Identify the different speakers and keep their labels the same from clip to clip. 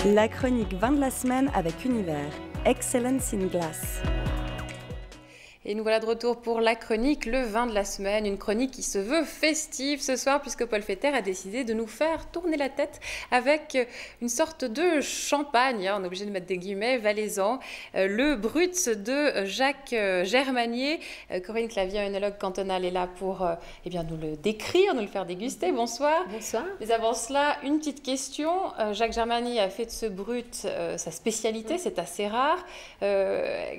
Speaker 1: La chronique vin de la semaine avec Univers, Excellence in Glass.
Speaker 2: Et nous voilà de retour pour la chronique, le vin de la semaine, une chronique qui se veut festive ce soir puisque Paul Fetter a décidé de nous faire tourner la tête avec une sorte de champagne, on est obligé de mettre des guillemets, valaisan, le Brut de Jacques Germanier. Corinne Clavier, œnologue cantonale, est là pour nous le décrire, nous le faire déguster. Bonsoir.
Speaker 3: Bonsoir.
Speaker 2: Mais avant cela, une petite question. Jacques Germanier a fait de ce Brut sa spécialité, c'est assez rare.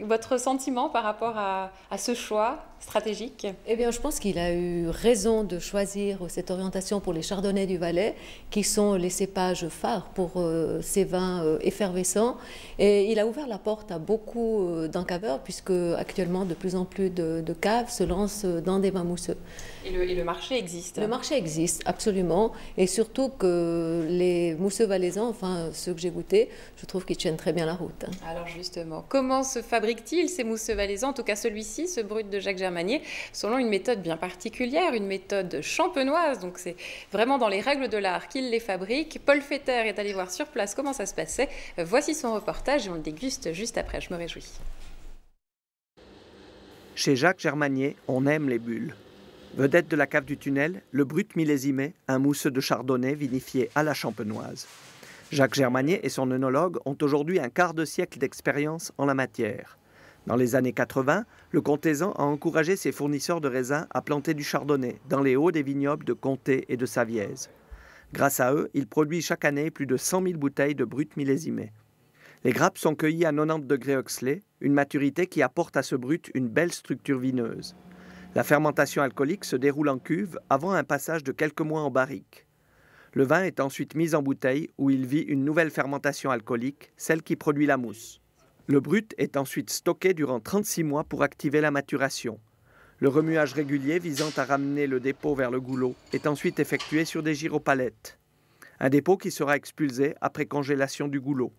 Speaker 2: Votre sentiment par rapport à ce choix stratégique?
Speaker 3: Eh bien, je pense qu'il a eu raison de choisir cette orientation pour les chardonnays du Valais, qui sont les cépages phares pour ces vins effervescents. Et il a ouvert la porte à beaucoup d'encaveurs, puisque actuellement, de plus en plus de caves se lancent dans des vins mousseux.
Speaker 2: Et le marché existe?
Speaker 3: Le marché existe, absolument. Et surtout que les mousseux valaisans, enfin ceux que j'ai goûtés, je trouve qu'ils tiennent très bien la route.
Speaker 2: Alors justement, comment se fabriquent-ils ces mousseux valaisans? En tout cas celui-ci, ce Brut de Jacques Germanier, selon une méthode bien particulière, une méthode champenoise. Donc c'est vraiment dans les règles de l'art qu'il les fabrique. Paul Fetter est allé voir sur place comment ça se passait. Voici son reportage et on le déguste juste après. Je me réjouis.
Speaker 4: Chez Jacques Germanier, on aime les bulles. Vedette de la cave du tunnel, le Brut millésimé, un mousseux de chardonnay vinifié à la champenoise. Jacques Germanier et son œnologue ont aujourd'hui un quart de siècle d'expérience en la matière. Dans les années 80, le Comtaisan a encouragé ses fournisseurs de raisins à planter du chardonnay dans les hauts des vignobles de Comté et de Savièse. Grâce à eux, il produit chaque année plus de 100 000 bouteilles de Brut millésimé. Les grappes sont cueillies à 90 degrés Oxley, une maturité qui apporte à ce Brut une belle structure vineuse. La fermentation alcoolique se déroule en cuve avant un passage de quelques mois en barrique. Le vin est ensuite mis en bouteille où il vit une nouvelle fermentation alcoolique, celle qui produit la mousse. Le Brut est ensuite stocké durant 36 mois pour activer la maturation. Le remuage régulier visant à ramener le dépôt vers le goulot est ensuite effectué sur des gyropalettes. Un dépôt qui sera expulsé après congélation du goulot.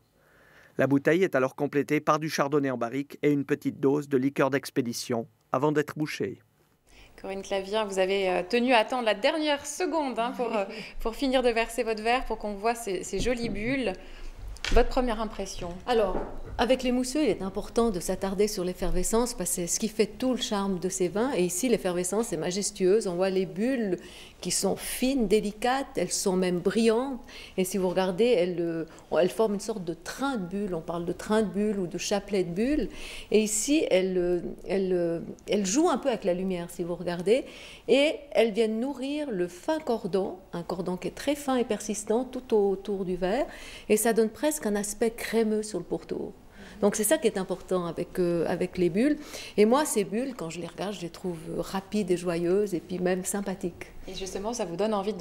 Speaker 4: La bouteille est alors complétée par du chardonnay en barrique et une petite dose de liqueur d'expédition avant d'être bouchée.
Speaker 2: Corinne Clavier, vous avez tenu à attendre la dernière seconde pour finir de verser votre verre, pour qu'on voit ces jolies bulles. Votre première impression?
Speaker 3: Alors, avec les mousseux, il est important de s'attarder sur l'effervescence parce que c'est ce qui fait tout le charme de ces vins. Et ici, l'effervescence est majestueuse. On voit les bulles qui sont fines, délicates, elles sont même brillantes. Et si vous regardez, elles forment une sorte de train de bulles. On parle de train de bulles ou de chapelet de bulles. Et ici, elles jouent un peu avec la lumière, si vous regardez. Et elles viennent nourrir le fin cordon, un cordon qui est très fin et persistant tout autour du verre. Et ça donne presque un aspect crémeux sur le pourtour. Donc c'est ça qui est important avec les bulles. Et moi, ces bulles, quand je les regarde, je les trouve rapides et joyeuses et puis même sympathiques.
Speaker 2: Et justement, ça vous donne envie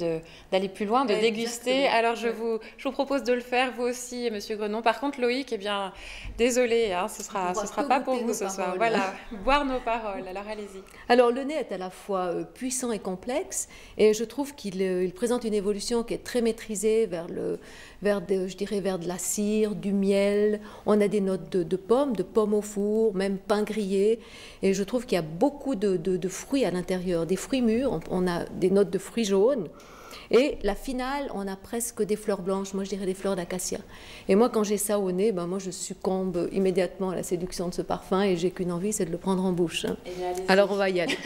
Speaker 2: d'aller plus loin, de déguster. Alors je vous propose de le faire, vous aussi, Monsieur Grenon. Par contre, Loïc, eh bien, désolé, ce sera pas pour vous ce soir. Voilà, boire nos paroles. Alors allez-y.
Speaker 3: Alors le nez est à la fois puissant et complexe, et je trouve qu'il présente une évolution qui est très maîtrisée vers de la cire, du miel. On a des notes de pommes au four, même pain grillé. Et je trouve qu'il y a beaucoup de fruits à l'intérieur, des fruits mûrs. On a des notes de fruits jaunes. Et la finale, on a presque des fleurs blanches, moi je dirais des fleurs d'acacia. Et moi, quand j'ai ça au nez, moi je succombe immédiatement à la séduction de ce parfum et j'ai qu'une envie, c'est de le prendre en bouche. Alors on va y aller.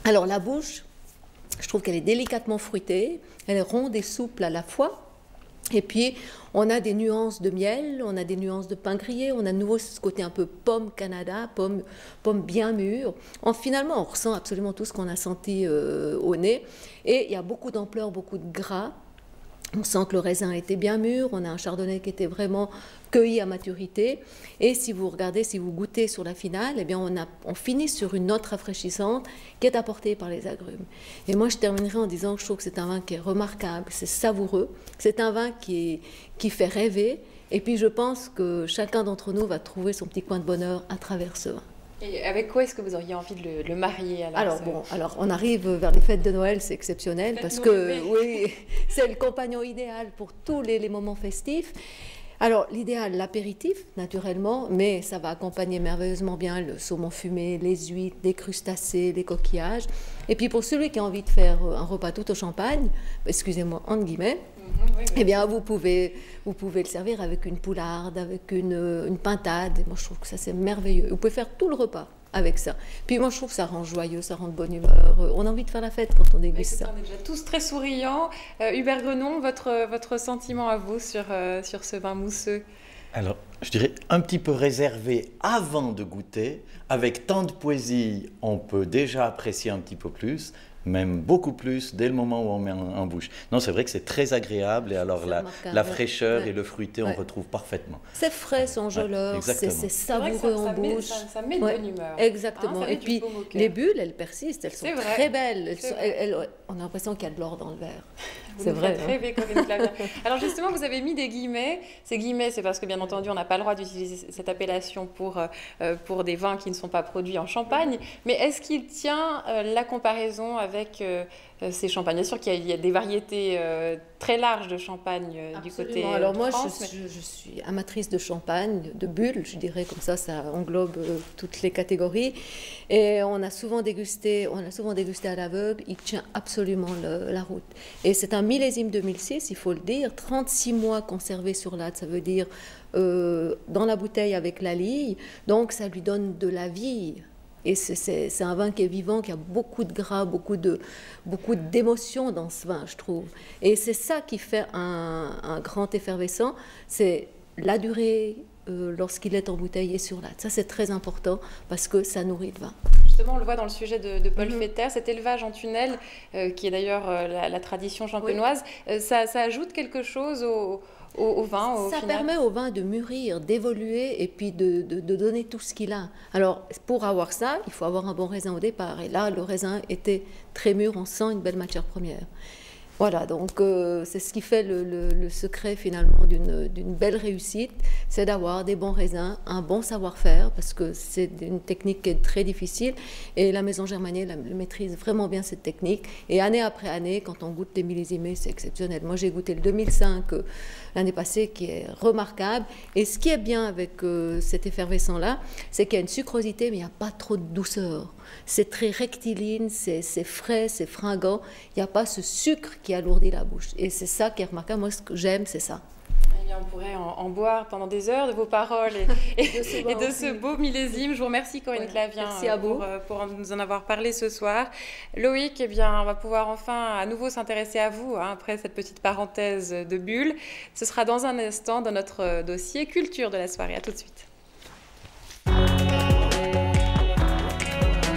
Speaker 3: Alors la bouche, je trouve qu'elle est délicatement fruitée, elle est ronde et souple à la fois. Et puis, on a des nuances de miel, on a des nuances de pain grillé, on a de nouveau ce côté un peu pomme Canada, pomme bien mûre. Finalement, on ressent absolument tout ce qu'on a senti au nez. Et il y a beaucoup d'ampleur, beaucoup de gras. On sent que le raisin était bien mûr, on a un chardonnay qui était vraiment cueilli à maturité. Et si vous regardez, si vous goûtez sur la finale, eh bien on finit sur une note rafraîchissante qui est apportée par les agrumes. Et moi, je terminerai en disant que je trouve que c'est un vin qui est remarquable, c'est savoureux, c'est un vin qui fait rêver. Et puis je pense que chacun d'entre nous va trouver son petit coin de bonheur à travers ce vin.
Speaker 2: Et avec quoi est-ce que vous auriez envie de le marier
Speaker 3: alors on arrive vers les fêtes de Noël, c'est exceptionnel parce que oui, c'est le compagnon idéal pour tous les moments festifs. Alors, l'idéal, l'apéritif, naturellement, mais ça va accompagner merveilleusement bien le saumon fumé, les huîtres, les crustacés, les coquillages. Et puis, pour celui qui a envie de faire un repas tout au champagne, excusez-moi, entre guillemets, eh bien, vous pouvez le servir avec une poularde, avec une pintade. Et moi, je trouve que ça, c'est merveilleux. Vous pouvez faire tout le repas avec ça. Puis moi, je trouve que ça rend joyeux, ça rend de bonne humeur. On a envie de faire la fête quand on déguste ça.
Speaker 2: On est déjà tous très souriants. Hubert Grenon, votre sentiment à vous sur ce vin mousseux?
Speaker 5: Alors, je dirais un petit peu réservé avant de goûter. Avec tant de poésie, on peut déjà apprécier un petit peu plus, même beaucoup plus dès le moment où on met en bouche. Non, c'est vrai que c'est très agréable et alors la fraîcheur et le fruité, on retrouve parfaitement.
Speaker 3: C'est frais, sans geleur, c'est savoureux en bouche.
Speaker 2: Ça met de bonne humeur.
Speaker 3: Exactement.
Speaker 2: Hein,
Speaker 3: et puis, les bulles, elles persistent, elles sont très belles. On a l'impression qu'il y a de l'or dans le verre.
Speaker 2: C'est vrai. Rêver, Corinne Clavien. Alors justement, vous avez mis des guillemets. Ces guillemets, c'est parce que bien entendu, on n'a pas le droit d'utiliser cette appellation pour des vins qui ne sont pas produits en Champagne. Mais est-ce qu'il tient la comparaison avec ces champagnes? Bien sûr qu'il y a des variétés très larges de champagne du côté
Speaker 3: Alors
Speaker 2: de
Speaker 3: moi,
Speaker 2: France,
Speaker 3: je suis amatrice de champagne, de bulles, je dirais comme ça englobe toutes les catégories. Et on a souvent dégusté à l'aveugle. Il tient absolument la route. Et c'est un millésime 2006, il faut le dire, 36 mois conservé sur latte, ça veut dire dans la bouteille avec la lille, donc ça lui donne de la vie. Et c'est un vin qui est vivant, qui a beaucoup de gras, beaucoup d'émotions dans ce vin, je trouve. Et c'est ça qui fait un grand effervescent, c'est la durée lorsqu'il est embouteillé sur latte. Ça, c'est très important parce que ça nourrit le vin.
Speaker 2: Justement, on le voit dans le sujet de Paul Fetter, cet élevage en tunnel, qui est d'ailleurs la tradition champenoise, ça ajoute quelque chose au vin
Speaker 3: Ça permet au vin de mûrir, d'évoluer et puis de donner tout ce qu'il a. Alors, pour avoir ça, il faut avoir un bon raisin au départ. Et là, le raisin était très mûr, on sent une belle matière première. Voilà, donc c'est ce qui fait le secret finalement d'une belle réussite, c'est d'avoir des bons raisins, un bon savoir-faire, parce que c'est une technique qui est très difficile, et la Maison Germanier maîtrise vraiment bien cette technique, et année après année, quand on goûte des millésimés, c'est exceptionnel. Moi j'ai goûté le 2005 l'année passée, qui est remarquable, et ce qui est bien avec cet effervescent-là, c'est qu'il y a une sucrosité, mais il n'y a pas trop de douceur. C'est très rectiligne, c'est frais, c'est fringant, il n'y a pas ce sucre qui alourdit la bouche. Et c'est ça qui est remarquable. Moi, ce que j'aime, c'est ça.
Speaker 2: Eh bien, on pourrait en boire pendant des heures de vos paroles et de ce beau millésime. Je vous remercie, Corinne Clavien, pour nous en avoir parlé ce soir. Loïc, eh bien, on va pouvoir enfin à nouveau s'intéresser à vous, après cette petite parenthèse de bulles. Ce sera dans un instant dans notre dossier culture de la soirée. À tout de suite.